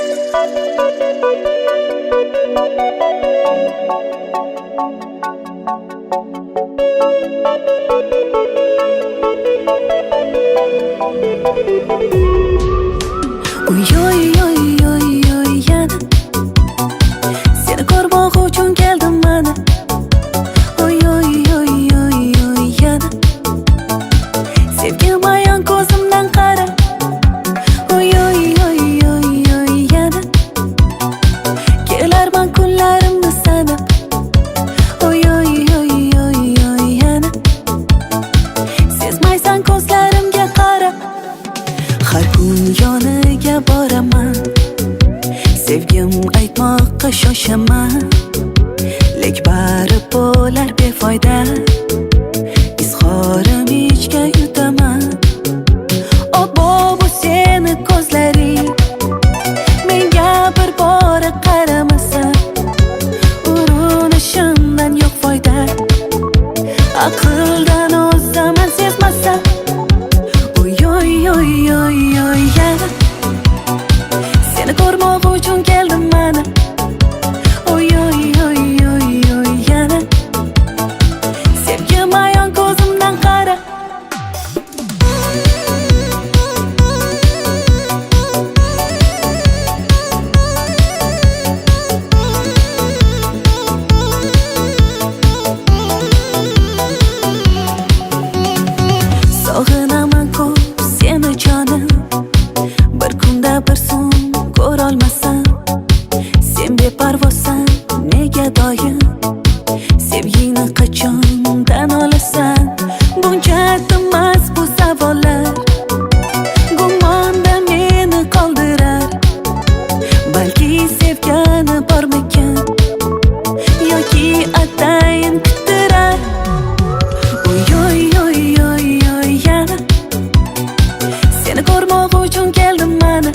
Oy oy oy oy oy yana seni ko'rmoq uchun keldim mana. Oy oy oy oy oy yana sevgim ayon ko'zimdan qara. Oy oy oy oy oy yana kelarman kunlarimni sanab. Oy oy oy oy oy yana sezmaysan ko'zlarimga qara. Har kun yoniga boraman, sevgim aytmoqqa shoshaman, lek bari bo'lar befoyda. Izhorim ichga yutaman. Obbo bu seni ko'zlaring, menga bir bora qaramasa, urinishimdan yo'q foyda. Aqldan o'zaman sezmasa. Oy oy oy oy oy yana seni ko'rmoq uchun keldim mana. Oy oy oy oy oy yana sevgim ayon ko'zimdan qara. Sog'inaman ko'p seni jonim, bir kunda bir so'm ko'rolmasam. Sen beparvosan nega doim, sevgingni qachon tan olasan? Buncha tinmas bu savollar, gumonda meni qoldirar. Balki sevgani bormikan, yoki atayin kuttirar. Oy oy oy oy oy yana seni ko'rmoq uchun keldim mana.